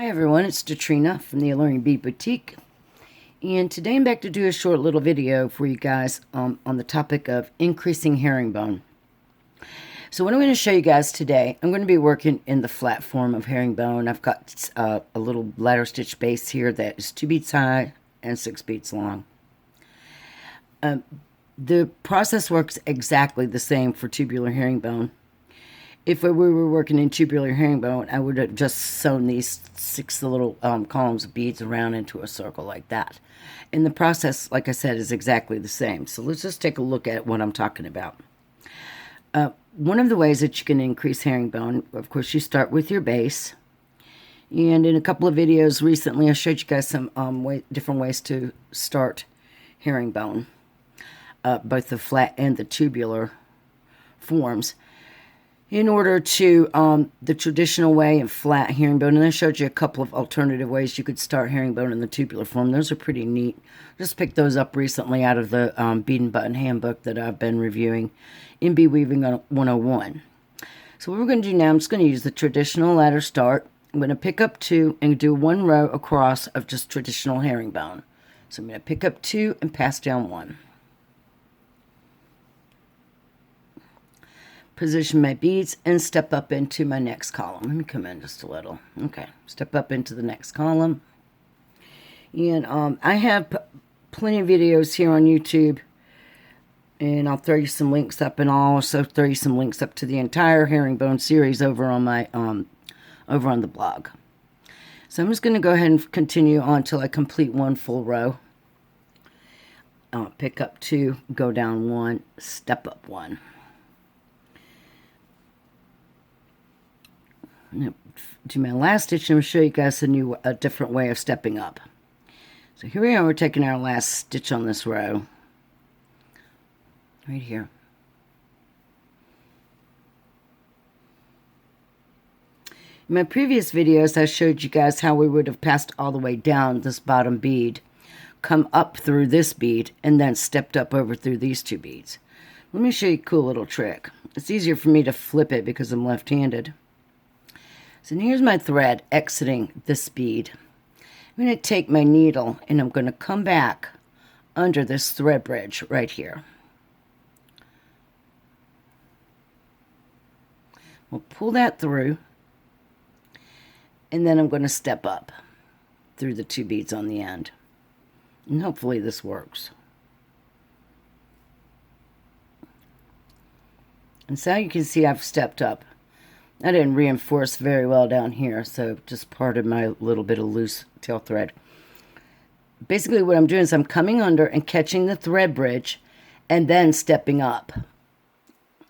Hi everyone, it's Katrina from the Alluring Bead Boutique, and today I'm back to do a short little video for you guys on the topic of increasing herringbone. So what I'm going to show you guys today, I'm going to be working in the flat form of herringbone. I've got a little ladder stitch base here that is 2 beads high and 6 beads long. The process works exactly the same for tubular herringbone. If we were working in tubular herringbone, I would have just sewn these 6 little columns of beads around into a circle like that. And the process, like I said, is exactly the same. So let's just take a look at what I'm talking about. One of the ways that you can increase herringbone, of course, you start with your base. And in a couple of videos recently, I showed you guys some different ways to start herringbone, both the flat and the tubular forms. In order to the traditional way of flat herringbone, and I showed you a couple of alternative ways you could start herringbone in the tubular form. Those are pretty neat. Just picked those up recently out of the Bead and Button handbook that I've been reviewing in Bead Weaving 101. So what we're going to do now, I'm just going to use the traditional ladder start. I'm going to pick up 2 and do 1 row across of just traditional herringbone. So I'm going to pick up 2 and pass down 1. Position my beads and step up into my next column. Let me come in just a little. Okay, step up into the next column. And I have plenty of videos here on YouTube, and I'll throw you some links up, and I'll also throw you some links up to the entire herringbone series over on my over on the blog. So I'm just going to go ahead and continue on until I complete 1 full row. Pick up 2, go down 1, step up 1. Now, do my last stitch, and I'm going to show you guys a different way of stepping up. So here we are, we're taking our last stitch on this row, right here. In my previous videos, I showed you guys how we would have passed all the way down this bottom bead, come up through this bead, and then stepped up over through these 2 beads. Let me show you a cool little trick. It's easier for me to flip it because I'm left-handed. So here's my thread exiting this bead. I'm going to take my needle and I'm going to come back under this thread bridge right here. We'll pull that through, and then I'm going to step up through the 2 beads on the end. And hopefully this works. And so you can see I've stepped up. I didn't reinforce very well down here, so just parted my little bit of loose tail thread. Basically what I'm doing is I'm coming under and catching the thread bridge and then stepping up.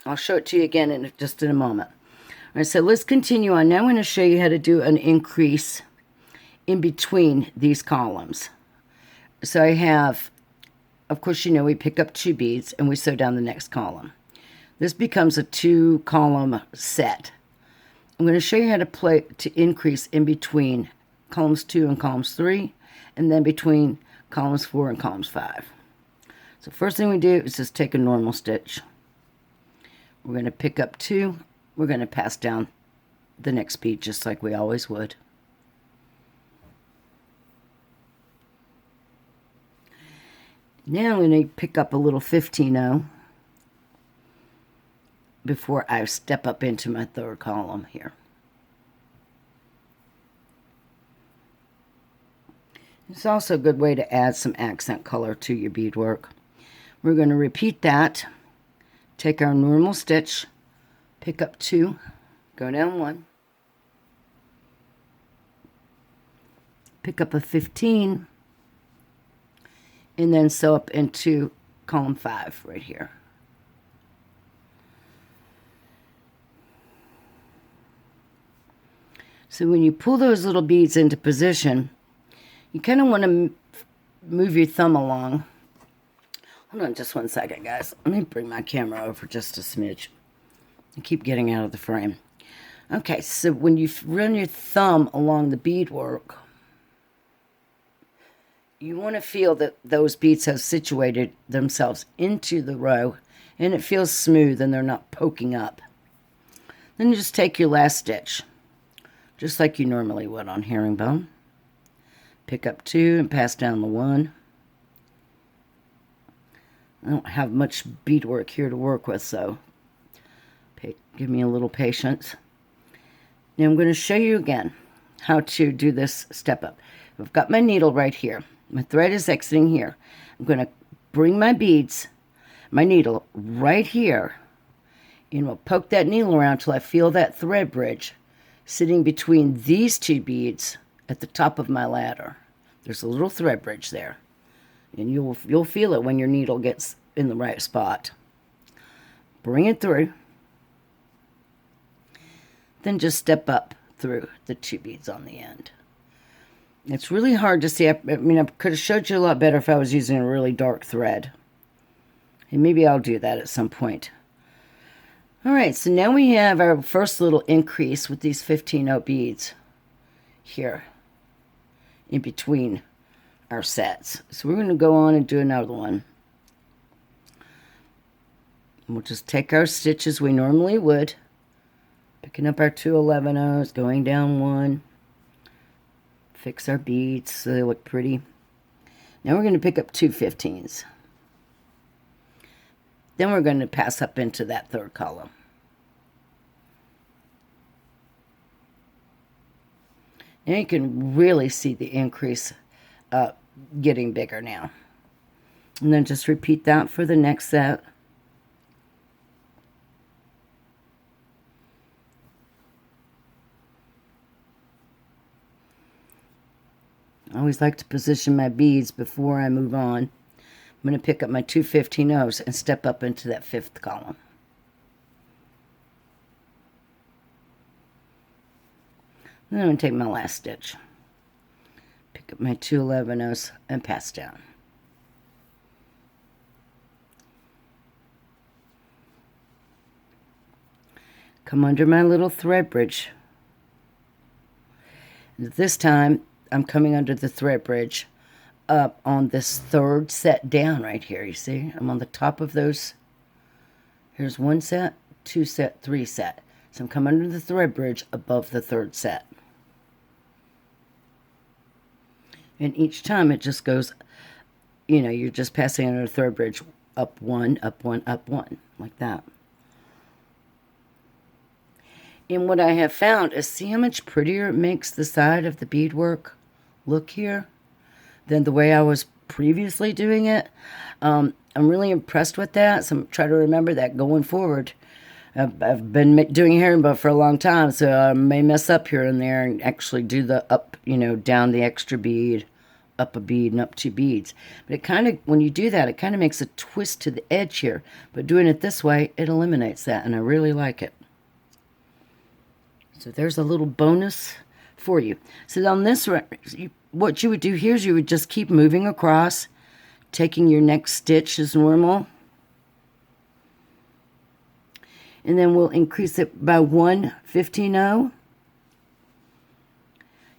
I'll show it to you again in just in a moment. All right, so let's continue on. Now I'm going to show you how to do an increase in between these columns. So I have, of course, you know, we pick up 2 beads and we sew down the next column. This becomes a 2-column set. I'm going to show you how to increase in between columns 2 and columns 3, and then between columns 4 and columns 5. So first thing we do is just take a normal stitch. We're going to pick up 2. We're going to pass down the next bead just like we always would. Now I'm going to pick up a little 15-0 before I step up into my 3rd column here. It's also a good way to add some accent color to your beadwork. We're going to repeat that. Take our normal stitch, pick up 2, go down 1, pick up a 15, and then sew up into column 5 right here. So when you pull those little beads into position, you kind of want to move your thumb along. Hold on just 1 second, guys. Let me bring my camera over just a smidge. I keep getting out of the frame. Okay, so when you run your thumb along the beadwork, you want to feel that those beads have situated themselves into the row, and it feels smooth and they're not poking up. Then you just take your last stitch. just like you normally would on herringbone. Pick up 2 and pass down the 1. I don't have much beadwork here to work with, so give me a little patience. Now I'm going to show you again how to do this step up. I've got my needle right here. My thread is exiting here. I'm going to bring my beads, my needle right here, and we'll poke that needle around till I feel that thread bridge sitting between these 2 beads at the top of my ladder. There's a little thread bridge there, and you'll feel it when your needle gets in the right spot. Bring it through. Then just step up through the 2 beads on the end. It's really hard to see. I mean, I could have showed you a lot better if I was using a really dark thread. And maybe I'll do that at some point. All right, so now we have our first little increase with these 15-0 beads here in between our sets. So we're going to go on and do another one. And we'll just take our stitches we normally would. Picking up our 2 11-0s, going down 1. Fix our beads so they look pretty. Now we're going to pick up 2 15s. Then we're going to pass up into that 3rd column. Now you can really see the increase getting bigger now. And then just repeat that for the next set. I always like to position my beads before I move on. I'm going to pick up my 2 15-0s and step up into that 5th column. Then I'm going to take my last stitch. Pick up my 2 11-0s and pass down. Come under my little thread bridge. This time, I'm coming under the thread bridge up on this 3rd set down right here. You see? I'm on the top of those. Here's 1 set, 2 set, 3 set. So I'm coming under the thread bridge above the 3rd set. And each time it just goes, you know, you're just passing under the thread bridge up 1, up 1, up 1, like that. And what I have found is, see how much prettier it makes the side of the beadwork look here than the way I was previously doing it. I'm really impressed with that, so I'm trying to remember that going forward. I've been doing herringbone for a long time, so I may mess up here and there and actually do the up, you know, down the extra bead, up a bead, and up 2 beads. But it kind of, when you do that, it kind of makes a twist to the edge here. But doing it this way, it eliminates that, and I really like it. So there's a little bonus for you. So on this, what you would do here is you would just keep moving across, taking your next stitch as normal. And then we'll increase it by 1 15-0.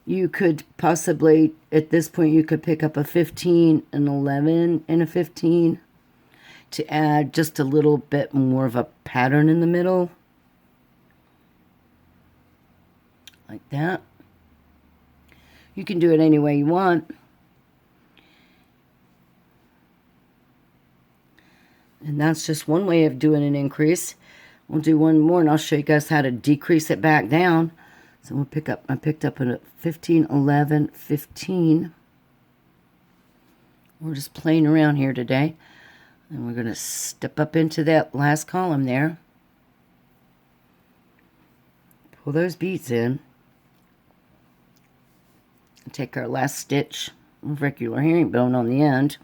You could possibly, at this point, you could pick up a 15, an 11, and a 15 to add just a little bit more of a pattern in the middle. Like that. You can do it any way you want. And that's just one way of doing an increase. We'll do one more and I'll show you guys how to decrease it back down. So we'll pick up, I picked up a 15, 11, 15. We're just playing around here today. And we're going to step up into that last column there. Pull those beads in. And take our last stitch of regular herringbone on the end.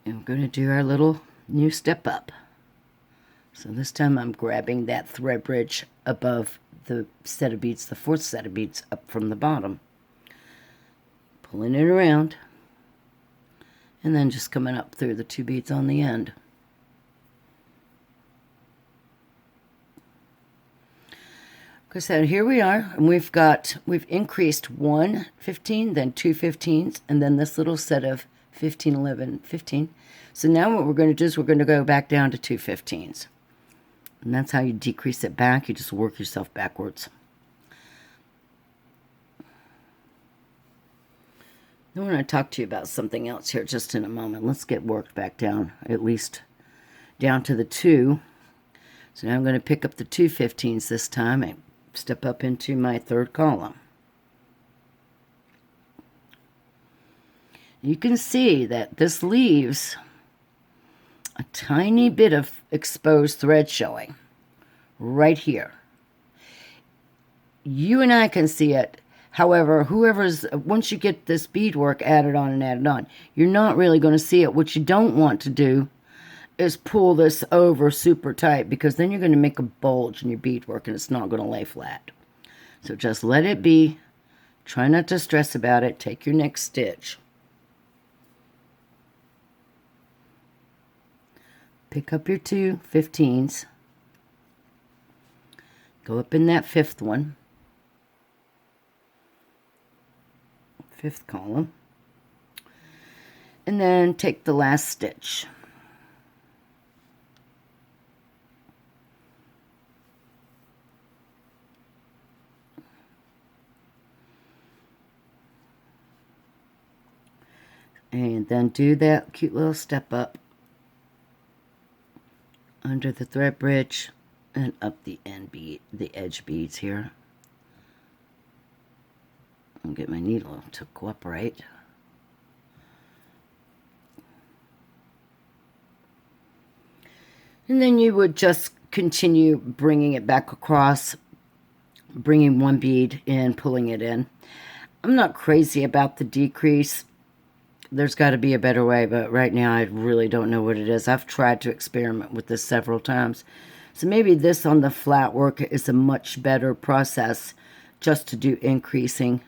And we're going to do our little new step up. So this time I'm grabbing that thread bridge above the set of beads, the 4th set of beads up from the bottom. Pulling it around. And then just coming up through the 2 beads on the end. So here we are, and we've increased 1 15, then 2 15s, and then this little set of 15, 11, 15. So now what we're going to do is we're going to go back down to 2 15s. And that's how you decrease it back. You just work yourself backwards. I want to talk to you about something else here just in a moment. Let's get worked back down, at least down to the 2. So now I'm going to pick up the 2 15s this time and step up into my 3rd column. You can see that this leaves a tiny bit of exposed thread showing right here. You and I can see it. However, once you get this beadwork added on, you're not really going to see it. What you don't want to do is pull this over super tight, because then you're going to make a bulge in your beadwork and it's not going to lay flat. So just let it be. Try not to stress about it. Take your next stitch. Pick up your 2 15s. Go up in that 5th one. 5th column. And then take the last stitch. And then do that cute little step up under the thread bridge and up the end bead, the edge beads here. I'll get my needle to cooperate. And then you would just continue bringing it back across, bringing one bead in, pulling it in. I'm not crazy about the decrease. There's got to be a better way, but right now I really don't know what it is. I've tried to experiment with this several times. So maybe this on the flat work is a much better process just to do increasing.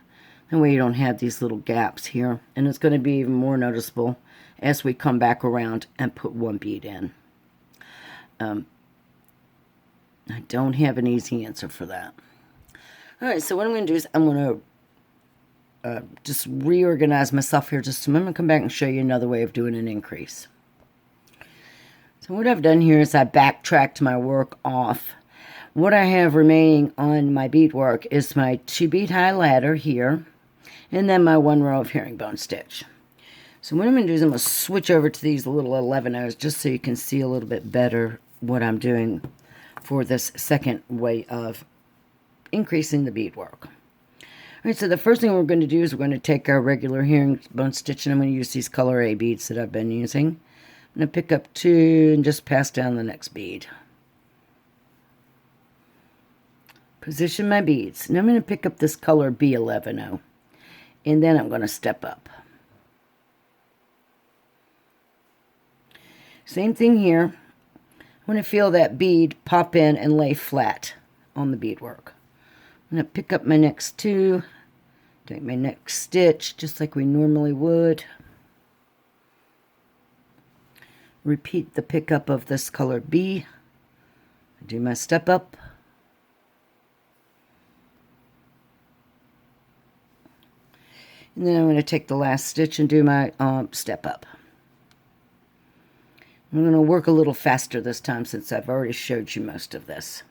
That way you don't have these little gaps here. And it's going to be even more noticeable as we come back around and put one bead in. I don't have an easy answer for that. All right, so what I'm going to do is I'm going to just reorganize myself here just a moment. I'm going to come back and show you another way of doing an increase. So what I've done here is I backtracked my work off. What I have remaining on my beadwork is my 2 bead high ladder here, and then my 1 row of herringbone stitch. So what I'm going to do is I'm going to switch over to these little 11-0s just so you can see a little bit better what I'm doing for this second way of increasing the beadwork. All right, so the first thing we're going to do is we're going to take our regular herringbone stitch, and I'm going to use these color A beads that I've been using. I'm going to pick up 2 and just pass down the next bead. Position my beads. Now I'm going to pick up this color B11-0, and then I'm going to step up. Same thing here. I'm going to feel that bead pop in and lay flat on the beadwork. I'm going to pick up my next 2, take my next stitch just like we normally would. Repeat the pickup of this color B. Do my step up. And then I'm going to take the last stitch and do my step up. I'm going to work a little faster this time since I've already showed you most of this.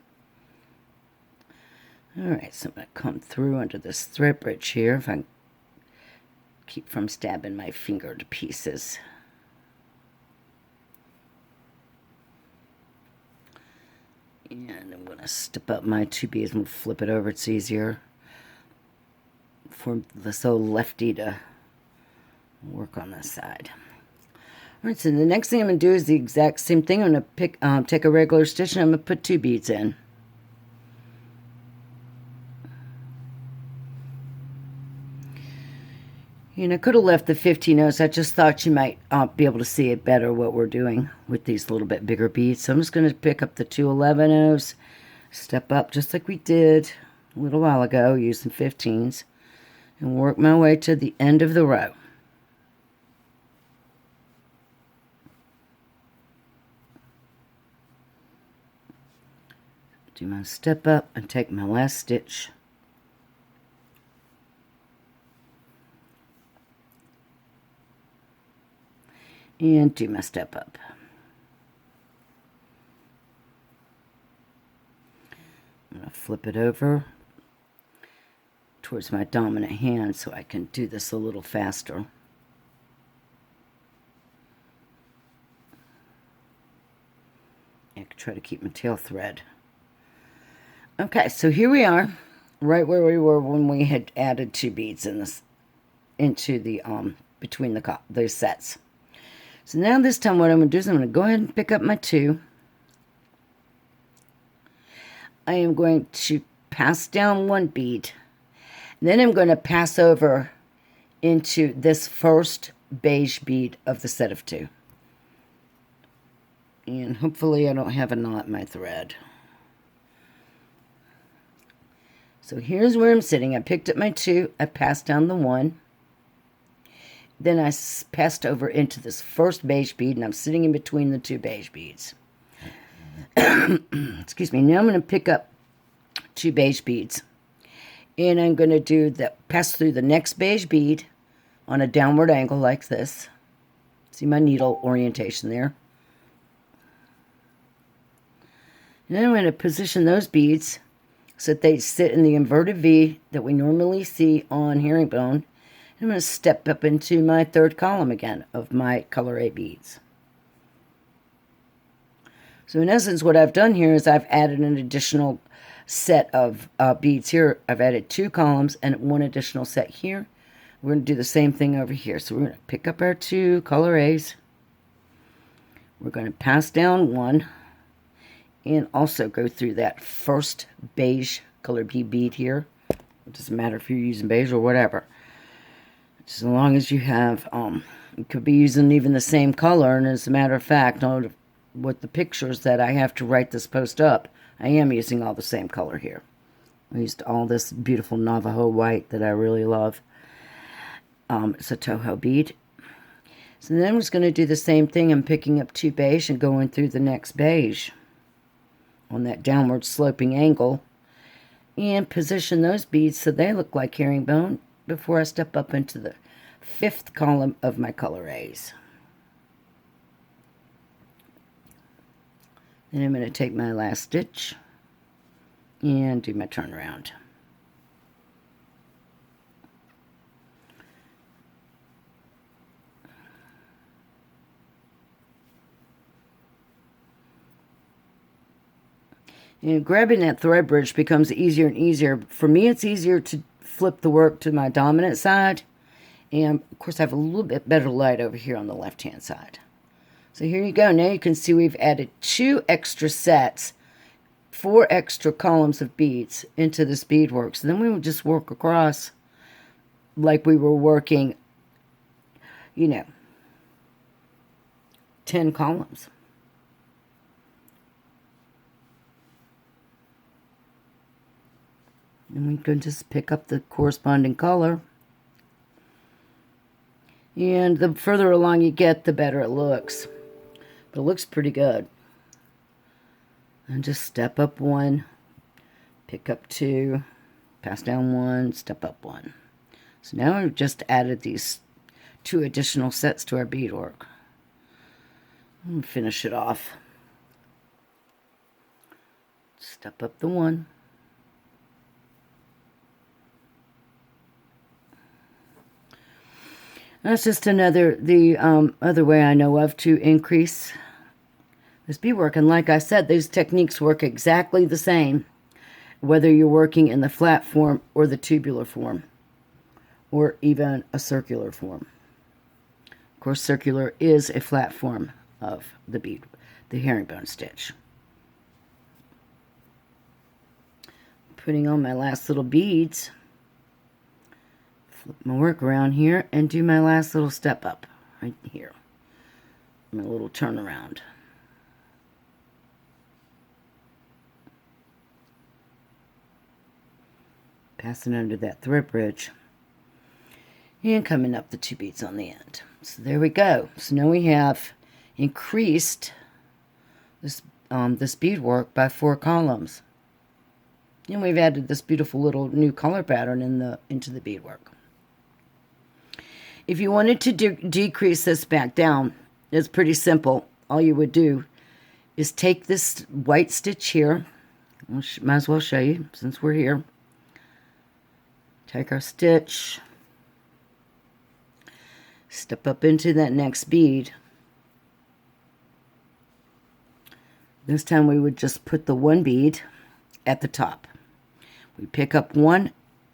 Alright, so I'm going to come through under this thread bridge here if I keep from stabbing my finger to pieces. And I'm going to step up my 2 beads and flip it over. It's easier for the so lefty to work on this side. Alright, so the next thing I'm going to do is the exact same thing. I'm going to take a regular stitch and I'm going to put 2 beads in. And I could have left the 15-0s. I just thought you might be able to see it better what we're doing with these little bit bigger beads. So I'm just going to pick up the 2 11-0s, step up just like we did a little while ago, using 15s, and work my way to the end of the row. Do my step up and take my last stitch. And do my step up. flip it over towards my dominant hand so I can do this a little faster. I can try to keep my tail thread. Okay, so here we are, right where we were when we had added 2 beads in this, into the between the sets. So now this time what I'm going to do is I'm going to go ahead and pick up my 2. I am going to pass down 1 bead. And then I'm going to pass over into this first beige bead of the set of 2. And hopefully I don't have a knot in my thread. So here's where I'm sitting. I picked up my 2. I passed down the 1. Then I passed over into this first beige bead, and I'm sitting in between the 2 beige beads. Excuse me. Now I'm going to pick up 2 beige beads. And I'm going to pass through the next beige bead on a downward angle like this. See my needle orientation there. And then I'm going to position those beads so that they sit in the inverted V that we normally see on herringbone. I'm going to step up into my 3rd column again of my color A beads. So in essence, what I've done here is I've added an additional set of beads here. I've added 2 columns and 1 additional set here. We're going to do the same thing over here. So we're going to pick up our 2 color A's. We're going to pass down 1 and also go through that first beige color B bead here. It doesn't matter if you're using beige or whatever. Just as long as you have, you could be using even the same color. And as a matter of fact, with the pictures that I have to write this post up, I am using all the same color here. I used all this beautiful Navajo white that I really love. It's a Toho bead. So then I'm just going to do the same thing. I'm picking up 2 beige and going through the next beige on that downward sloping angle. And position those beads so they look like herringbone before I step up into the 5th column of my color A's. Then I'm going to take my last stitch and do my turnaround. And grabbing that thread bridge becomes easier and easier. For me, it's easier to flip the work to my dominant side. And, of course, I have a little bit better light over here on the left-hand side. So here you go. Now you can see we've added 2 extra sets, 4 extra columns of beads into this beadwork. So then we would just work across like we were working, 10 columns. And we can just pick up the corresponding color. And the further along you get, the better it looks. But it looks pretty good. And just step up 1, pick up 2, pass down 1, step up 1. So now we've just added these 2 additional sets to our beadwork. And finish it off. Step up the 1. That's just the other way I know of to increase this beadwork. And like I said, these techniques work exactly the same, whether you're working in the flat form or the tubular form, or even a circular form. Of course, circular is a flat form of the bead, the herringbone stitch. Putting on my last little beads. Flip my work around here and do my last little step up right here. My little turnaround. Passing under that thread bridge. And coming up the 2 beads on the end. So there we go. So now we have increased this beadwork by 4 columns. And we've added this beautiful little new color pattern into the beadwork. If you wanted to decrease this back down, it's pretty simple. All you would do is take this white stitch here, Might as well show you since we're here. Take our stitch, step up into that next bead. This time we would just put the one bead at the top. We pick up one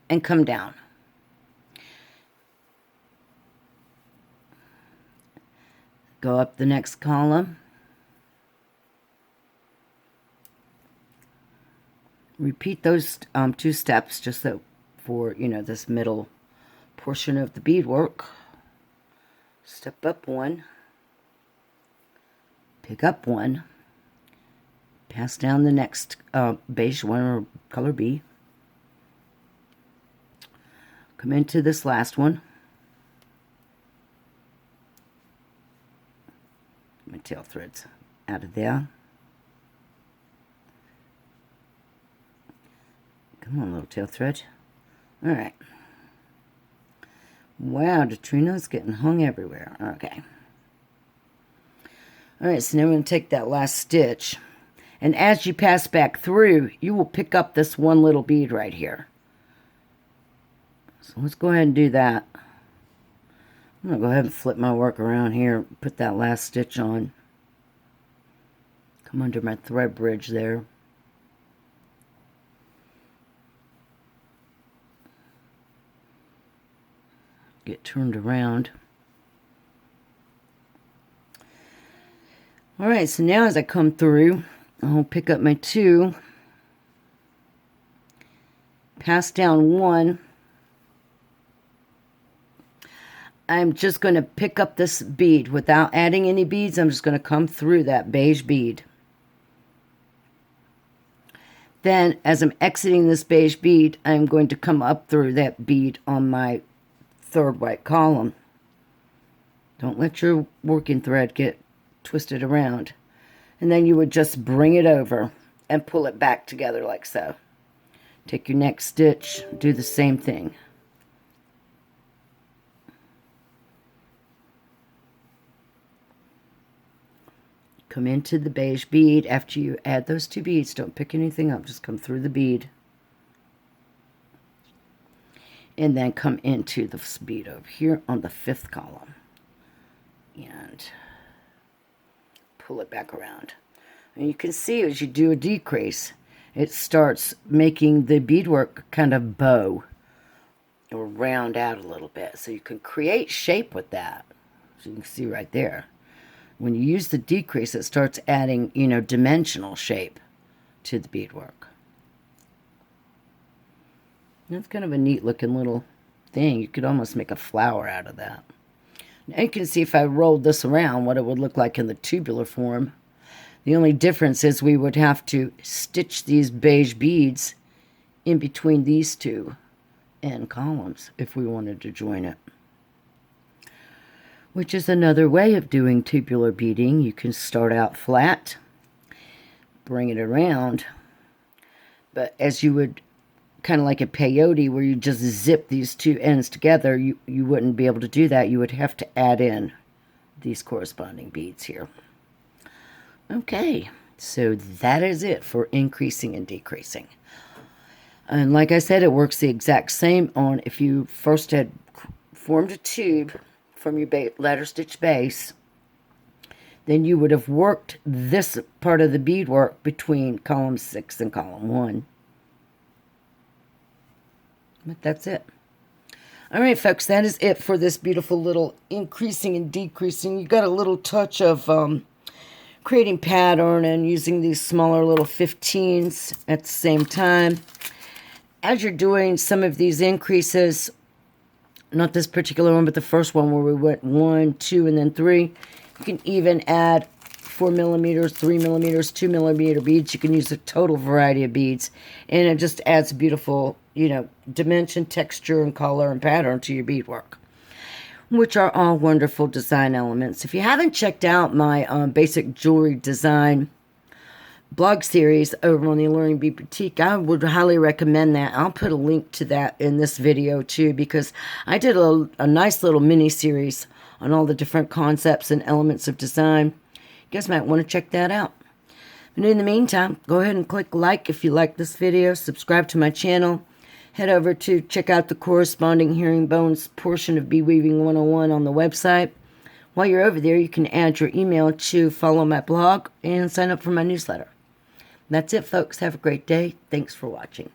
and come down. Go up the next column. Repeat those 2 steps just so for, this middle portion of the beadwork. Step up one, pick up one, pass down the next beige one or color B. Come into this last one. My tail threads out of there. Come on, little tail thread. All right. Wow, Detrino's getting hung everywhere. Okay. All right, so now we're going to take that last stitch. And as you pass back through, you will pick up this one little bead right here. So let's go ahead and do that. I'm going to go ahead and flip my work around here. Put that last stitch on. Come under my thread bridge there. Get turned around. Alright, so now as I come through, I'll pick up my 2, pass down 1. I'm just going to pick up this bead without adding any beads. I'm just going to come through that beige bead. Then, as I'm exiting this beige bead, I'm going to come up through that bead on my 3rd white column. Don't let your working thread get twisted around. And then you would just bring it over and pull it back together like so. Take your next stitch, do the same thing. Come into the beige bead. After you add those 2 beads, don't pick anything up, just come through the bead. And then come into this bead over here on the 5th column. And pull it back around. And you can see as you do a decrease, it starts making the beadwork kind of bow or round out a little bit. So you can create shape with that. As you can see right there. When you use the decrease, it starts adding, dimensional shape to the beadwork. That's kind of a neat looking little thing. You could almost make a flower out of that. Now you can see if I rolled this around what it would look like in the tubular form. The only difference is we would have to stitch these beige beads in between these 2 end columns if we wanted to join it. Which is another way of doing tubular beading. You can start out flat, bring it around, but as you would, kind of like a peyote where you just zip these 2 ends together, you wouldn't be able to do that. You would have to add in these corresponding beads here. Okay, so that is it for increasing and decreasing. And like I said, it works the exact same on if you first had formed a tube from your ladder stitch base, then you would have worked this part of the beadwork between column 6 and column 1. But that's it. All right, folks, that is it for this beautiful little increasing and decreasing. You got a little touch of creating pattern and using these smaller little 15s at the same time. As you're doing some of these increases, not this particular one, but the first one where we went 1, 2, and then 3. You can even add 4 millimeters, 3 millimeters, 2 millimeter beads. You can use a total variety of beads. And it just adds beautiful, dimension, texture, and color and pattern to your beadwork, which are all wonderful design elements. If you haven't checked out my basic jewelry design blog series over on the Alluring Bead Boutique, I would highly recommend that. I'll put a link to that in this video too, because I did a nice little mini series on all the different concepts and elements of design. You guys might want to check that out. And in the meantime, go ahead and click like if you like this video. Subscribe to my channel. Head over to check out the corresponding herringbones portion of Bee Weaving 101 on the website. While you're over there, you can add your email to follow my blog and sign up for my newsletter. That's it, folks. Have a great day. Thanks for watching.